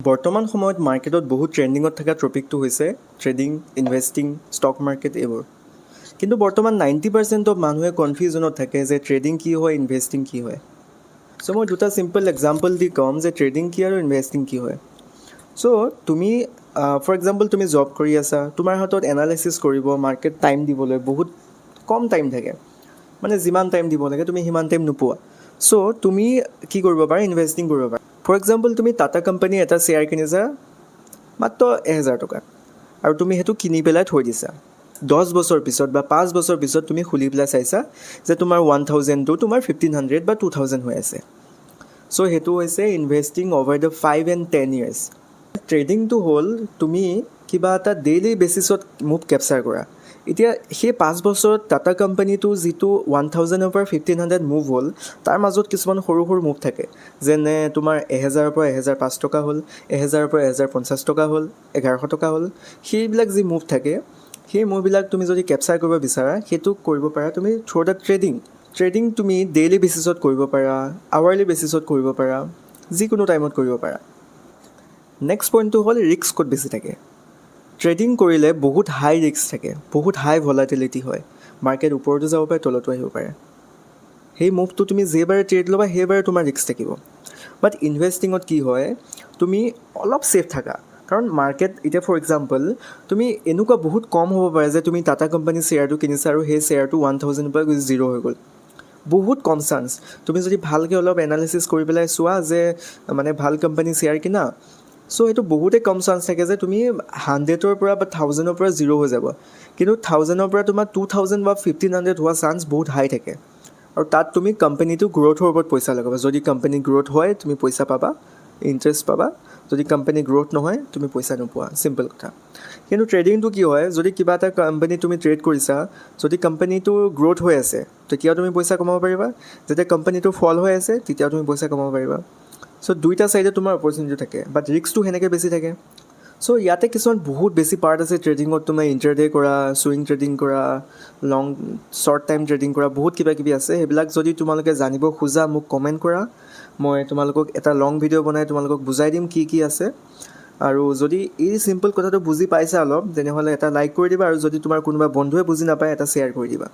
বৰ্তমান সময়ত মাৰ্কেটত বহুত ট্ৰেণ্ডিঙত থকা টপিকটো হৈছে ট্ৰেডিং, ইনভেষ্টিং, ষ্টক মাৰ্কেট এইবোৰ। কিন্তু বৰ্তমান 90% অফ মানুহে কনফিউজনত থাকে যে ট্ৰেডিং কি হয়, ইনভেষ্টিং কি হয়। চ' মই দুটা চিম্পল এক্সাম্পল দি ক'ম যে ট্ৰেডিং কি আৰু ইনভেষ্টিং কি হয়। চ' তুমি ফৰ এক্সাম্পল তুমি জব কৰি আছা, তোমাৰ হাতত এনালাইচিছ কৰিব, মাৰ্কেট টাইম দিবলৈ বহুত কম টাইম থাকে। মানে যিমান টাইম দিব লাগে তুমি সিমান টাইম নোপোৱা। চ' তুমি কি কৰিব পাৰা, ইনভেষ্টিং কৰিব পাৰা। ফৰ এক্সাম্পল তুমি টাটা কোম্পানীৰ এটা শ্বেয়াৰ কিনিছা মাত্ৰ 1000 টকাত, আৰু তুমি সেইটো কিনি পেলাই থৈ দিছা। 10 বছৰ পিছত বা 5 বছৰ পিছত তুমি খুলি পেলাই চাইছা যে তোমাৰ 1000টো তোমাৰ 1500 বা 2000 হৈ আছে। চ' সেইটো হৈছে investing over the 5 and 10 years। ট্ৰেডিংটো হ'ল তুমি কিবা এটা ডেইলি বেচিছত মুভ কেপচাৰ কৰা। এতিয়া সেই 5 বছৰত টাটা কোম্পানীটো যিটো 1000ৰ পৰা 1500 মুভ হ'ল, তাৰ মাজত কিছুমান সৰু সৰু মুভ থাকে। যেনে তোমাৰ 1000ৰ পৰা 1005 টকা হ'ল, 1000ৰ পৰা 1050 টকা হ'ল, 1100 টকা হ'ল। সেইবিলাক যি মুভ থাকে, সেই মুভবিলাক তুমি যদি কেপচাৰ কৰিব বিচাৰা, সেইটো কৰিব পাৰা তুমি থ্ৰু দ্য ট্ৰেডিং। ট্ৰেডিং তুমি ডেইলি বেচিছত কৰিব পাৰা, আৱাৰলি বেচিছত কৰিব পাৰা, যিকোনো টাইমত কৰিব পাৰা। নেক্সট পইণ্টটো হ'ল ৰিস্ক ক'ত বেছি থাকে। ট্ৰেডিং কৰিলে বহুত হাই ৰিস্ক থাকে, বহুত হাই ভলাটিলিটি হয়। মাৰ্কেট ওপৰতো যাব পাৰে, তলতো আহিব পাৰে। সেই মুভটো তুমি যেইবাৰে ট্ৰেড ল'বা সেইবাৰে তোমাৰ ৰিস্ক থাকিব। বাট ইনভেষ্টিঙত কি হয়, তুমি অলপ ছেফ থাকা। কাৰণ মাৰ্কেট এতিয়া ফৰ এক্সাম্পল তুমি এনেকুৱা বহুত কম হ'ব পাৰে যে তুমি টাটা কোম্পানীৰ শ্বেয়াৰটো কিনিছা আৰু সেই শ্বেয়াৰটো 1000ৰ পৰা গৈ 0 হৈ গ'ল। বহুত কম চান্স। তুমি যদি ভালকৈ অলপ এনালাইচিছ কৰি পেলাই চোৱা যে মানে ভাল কোম্পানী শ্বেয়াৰ কিনা, চ' সেইটো বহুতেই কম চান্স থাকে যে তুমি 100ৰ পৰা বা 1000ৰ পৰা 0 হৈ যাব। কিন্তু 1000ৰ পৰা তোমাৰ 2000 বা 1500 হোৱা চান্স বহুত হাই থাকে। আৰু তাত তুমি কোম্পানীটো গ্ৰ'থৰ ওপৰত পইচা লগাবা। যদি কোম্পানী গ্ৰ'থ হয় তুমি পইচা পাবা, ইণ্টাৰেষ্ট পাবা। যদি কোম্পানী গ্ৰ'থ নহয় তুমি পইচা নোপোৱা, চিম্পল কথা। কিন্তু ট্ৰেডিংটো কি হয়, যদি কিবা এটা কোম্পানী তুমি ট্ৰেড কৰিছা, যদি কোম্পানীটো গ্ৰ'থ হৈ আছে তেতিয়াও তুমি পইচা কমাব পাৰিবা, যেতিয়া কোম্পানীটো ফল হৈ আছে তেতিয়াও তুমি পইচা কমাব পাৰিবা। চ' দুইটা ছাইডে তোমাৰ অপৰচুনিটি থাকে, বাট ৰিস্কটো সেনেকৈ বেছি থাকে। চ' ইয়াতে কিছুমান বহুত বেছি পাৰ্ট আছে ট্ৰেডিঙত। তোমাৰ ইণ্টাৰডে কৰা, ছুইং ট্ৰেডিং কৰা, লং শ্বৰ্ট টাইম ট্ৰেডিং কৰা, বহুত কিবা কিবি আছে। সেইবিলাক যদি তোমালোকে জানিব খোজা মোক কমেণ্ট কৰা, মই তোমালোকক এটা লং ভিডিঅ' বনাই তোমালোকক বুজাই দিম কি কি আছে। আৰু যদি এই চিম্পল কথাটো বুজি পাইছা অলপ, তেনেহ'লে এটা লাইক কৰি দিবা, আৰু যদি তোমাৰ কোনোবা বন্ধুৱে বুজি নাপায় এটা শ্বেয়াৰ কৰি দিবা।